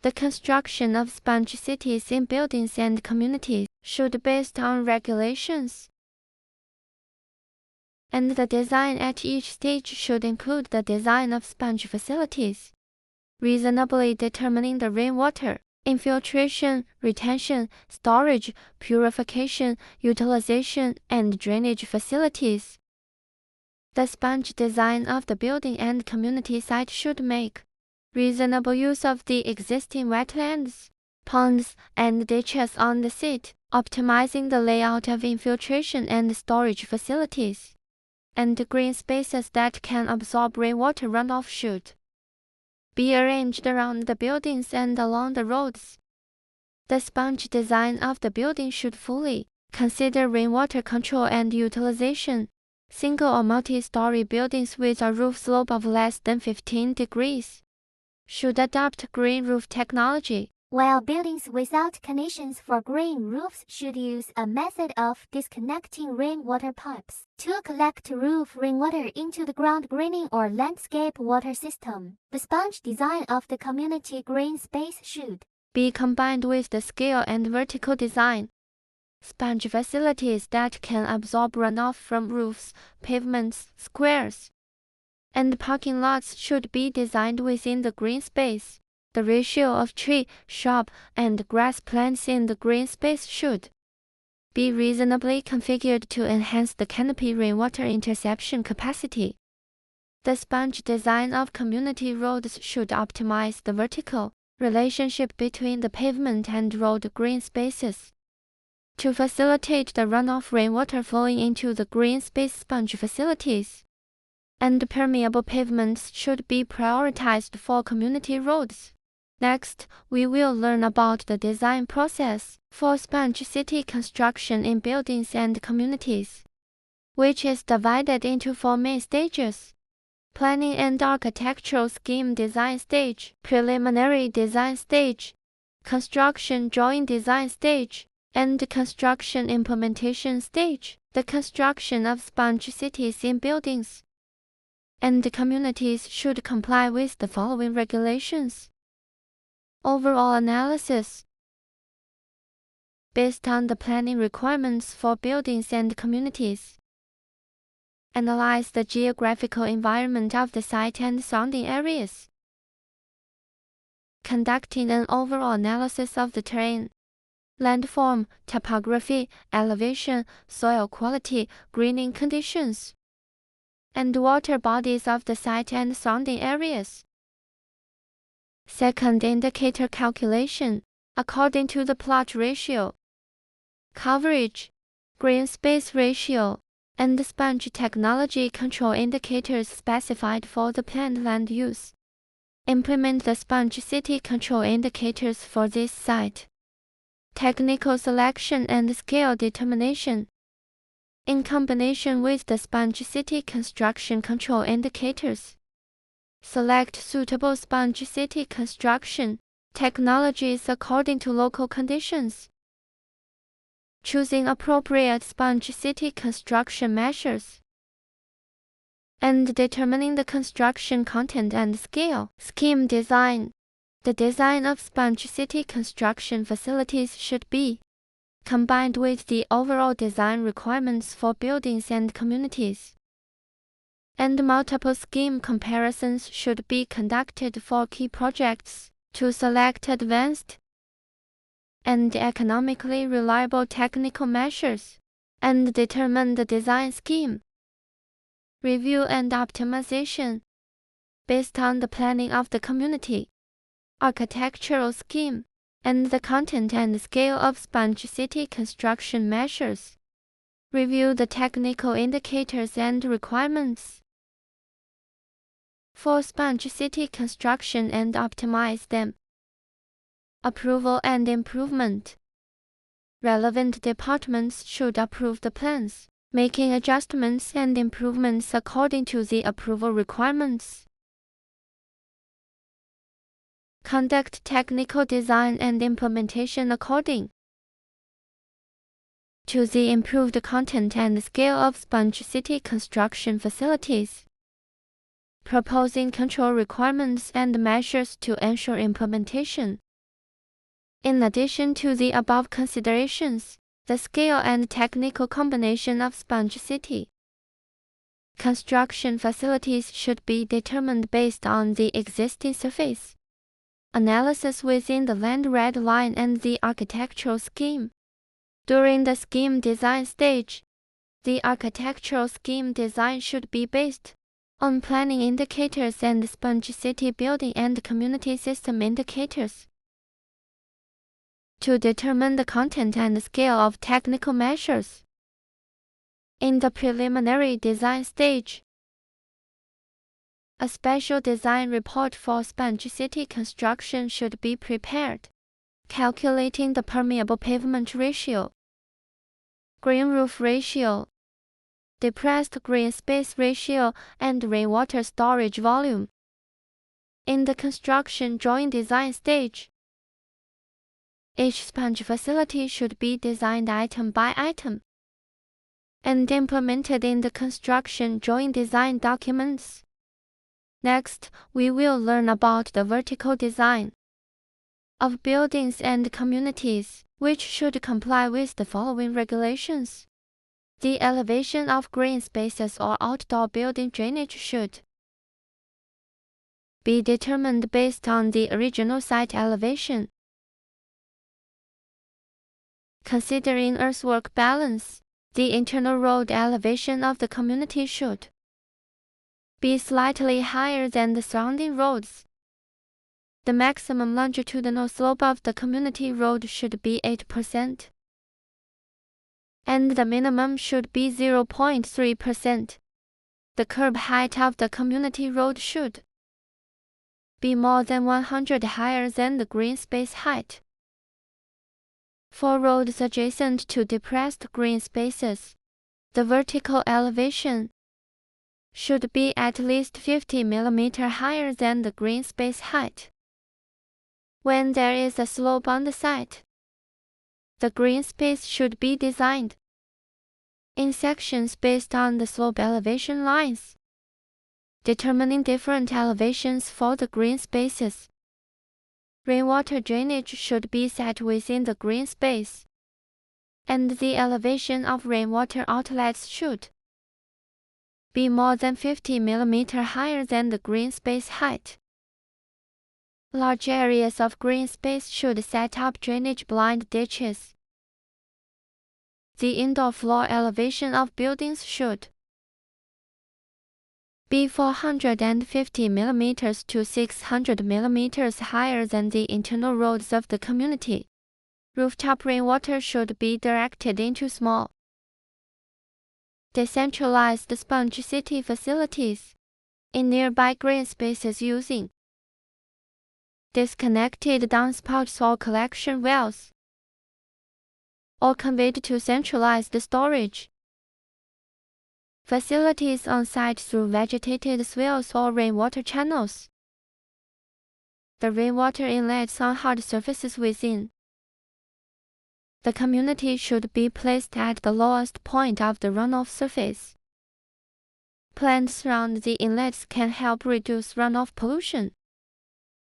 The construction of sponge cities in buildings and communities should be based on regulations, and the design at each stage should include the design of sponge facilities, reasonably determining the rainwater infiltration, retention, storage, purification, utilization, and drainage facilities. The sponge design of the building and community site should make reasonable use of the existing wetlands, ponds, and ditches on the site, optimizing the layout of infiltration and storage facilities, and green spaces that can absorb rainwater runoff should be arranged around the buildings and along the roads. The sponge design of the building should fully consider rainwater control and utilization. Single or multi-story buildings with a roof slope of less than 15 degrees should adopt green roof technology, while buildings without conditions for green roofs should use a method of disconnecting rainwater pipes to collect roof rainwater into the ground greening or landscape water system. The sponge design of the community green space should be combined with the scale and vertical design. Sponge facilities that can absorb runoff from roofs, pavements, squares, and parking lots should be designed within the green space. The ratio of tree, shrub, and grass plants in the green space should be reasonably configured to enhance the canopy rainwater interception capacity. The sponge design of community roads should optimize the vertical relationship between the pavement and road green spaces. To facilitate the runoff rainwater flowing into the green space, sponge facilities and permeable pavements should be prioritized for community roads. Next, we will learn about the design process for sponge city construction in buildings and communities, which is divided into 4 main stages: planning and architectural scheme design stage, preliminary design stage, construction drawing design stage, and construction implementation stage. The construction of sponge cities in buildings and communities should comply with the following regulations. Overall analysis. Based on the planning requirements for buildings and communities, analyze the geographical environment of the site and surrounding areas. Conducting an overall analysis of the terrain, landform, topography, elevation, soil quality, greening conditions, and water bodies of the site and surrounding areas. Second, indicator calculation, according to the plot ratio, coverage, green space ratio, and the sponge technology control indicators specified for the planned land use. Implement the sponge city control indicators for this site. Technical selection and scale determination. In combination with the sponge city construction control indicators, select suitable sponge city construction technologies according to local conditions. Choosing appropriate sponge city construction measures, and determining the construction content and scale. Scheme design. The design of sponge city construction facilities should be combined with the overall design requirements for buildings and communities, and multiple scheme comparisons should be conducted for key projects to select advanced and economically reliable technical measures and determine the design scheme. Review and optimization. Based on the planning of the community, architectural scheme, and the content and scale of sponge city construction measures, review the technical indicators and requirements for sponge city construction and optimize them. Approval and improvement. Relevant departments should approve the plans, making adjustments and improvements according to the approval requirements. Conduct technical design and implementation according to the improved content and scale of sponge city construction facilities. Proposing control requirements and measures to ensure implementation. In addition to the above considerations, the scale and technical combination of Sponge City construction facilities should be determined based on the existing surface analysis within the land red line and the architectural scheme. During the scheme design stage, the architectural scheme design should be based on planning indicators and Sponge City building and community system indicators. To determine the content and scale of technical measures. In the preliminary design stage, a special design report for Sponge City construction should be prepared, calculating the permeable pavement ratio, green roof ratio, depressed green space ratio, and rainwater storage volume. In the construction drawing design stage, each sponge facility should be designed item by item and implemented in the construction drawing design documents. Next, we will learn about the vertical design of buildings and communities, which should comply with the following regulations. The elevation of green spaces or outdoor building drainage should be determined based on the original site elevation. Considering earthwork balance, the internal road elevation of the community should be slightly higher than the surrounding roads. The maximum longitudinal slope of the community road should be 8%, and the minimum should be 0.3%. The curb height of the community road should be more than 100 higher than the green space height. For roads adjacent to depressed green spaces, the vertical elevation should be at least 50 mm higher than the green space height. When there is a slope on the site, the green space should be designed in sections based on the slope elevation lines, determining different elevations for the green spaces. Rainwater drainage should be set within the green space, and the elevation of rainwater outlets should be more than 50 mm higher than the green space height. Large areas of green space should set up drainage blind ditches. The indoor floor elevation of buildings should be 450 mm to 600 mm higher than the internal roads of the community. Rooftop rainwater should be directed into small, decentralized Sponge City facilities in nearby green spaces using disconnected downspouts or collection wells, or conveyed to centralized storage facilities on site through vegetated swales or rainwater channels. The rainwater inlets on hard surfaces within the community should be placed at the lowest point of the runoff surface. Plants around the inlets can help reduce runoff pollution,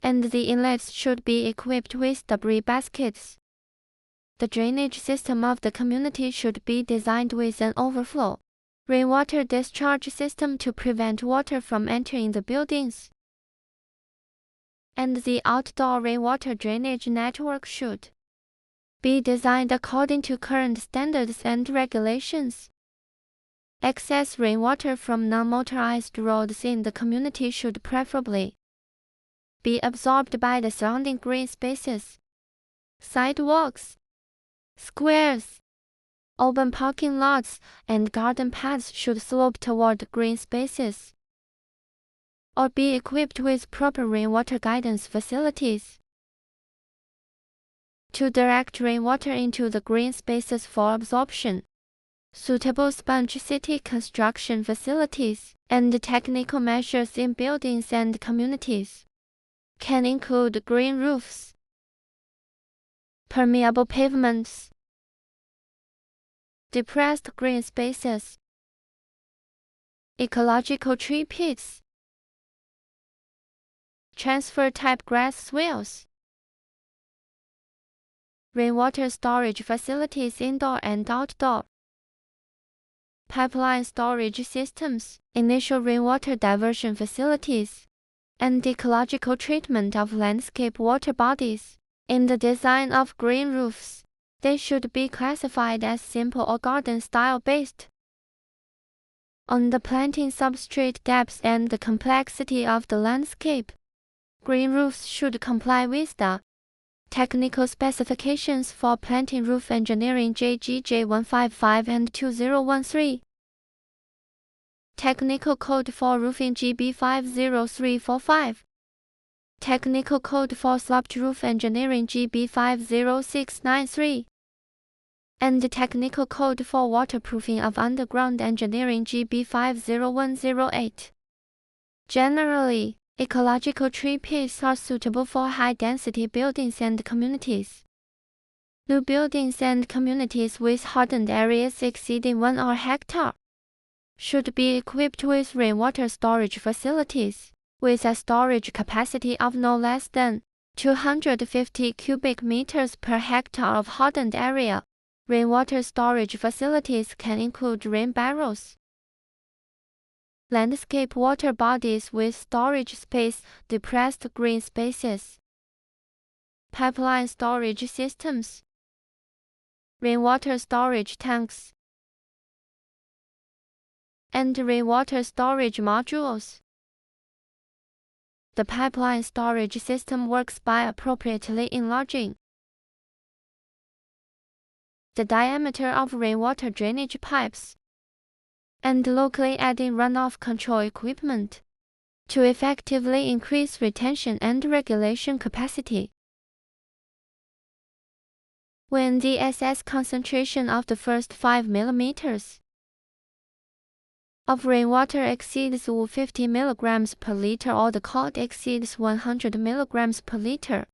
and the inlets should be equipped with debris baskets. The drainage system of the community should be designed with an overflow rainwater discharge system to prevent water from entering the buildings. And the outdoor rainwater drainage network should be designed according to current standards and regulations. Excess rainwater from non-motorized roads in the community should preferably be absorbed by the surrounding green spaces. Sidewalks, squares, open parking lots, and garden paths should slope toward green spaces, or be equipped with proper rainwater guidance facilities to direct rainwater into the green spaces for absorption. Suitable Sponge City construction facilities and technical measures in buildings and communities can include green roofs, permeable pavements, depressed green spaces, ecological tree pits, transfer type grass swales, rainwater storage facilities indoor and outdoor, pipeline storage systems, initial rainwater diversion facilities, and ecological treatment of landscape water bodies. In the design of green roofs, they should be classified as simple or garden-style based. On the planting substrate depth and the complexity of the landscape, green roofs should comply with the Technical Specifications for Planting Roof Engineering JGJ 155 and 2013. Technical Code for Roofing GB 50345. Technical Code for Sloped Roof Engineering GB 50693. And the Technical Code for Waterproofing of Underground Engineering GB 50108. Generally, ecological tree pits are suitable for high-density buildings and communities. New buildings and communities with hardened areas exceeding 1 or hectare should be equipped with rainwater storage facilities, with a storage capacity of no less than 250 cubic meters per hectare of hardened area. Rainwater storage facilities can include rain barrels, landscape water bodies with storage space, depressed green spaces, pipeline storage systems, rainwater storage tanks, and rainwater storage modules. The pipeline storage system works by appropriately enlarging the diameter of rainwater drainage pipes and locally adding runoff control equipment to effectively increase retention and regulation capacity. When the SS concentration of the first 5 mm of rainwater exceeds 50 mg per liter or the COD exceeds 100 mg per liter,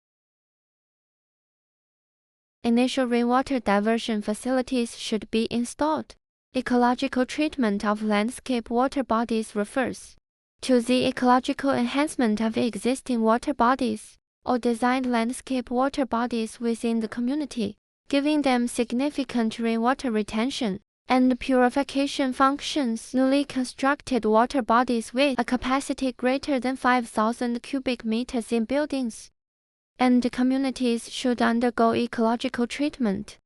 initial rainwater diversion facilities should be installed. Ecological treatment of landscape water bodies refers to the ecological enhancement of existing water bodies or designed landscape water bodies within the community, giving them significant rainwater retention and purification functions. Newly constructed water bodies with a capacity greater than 5,000 cubic meters in buildings and communities should undergo ecological treatment.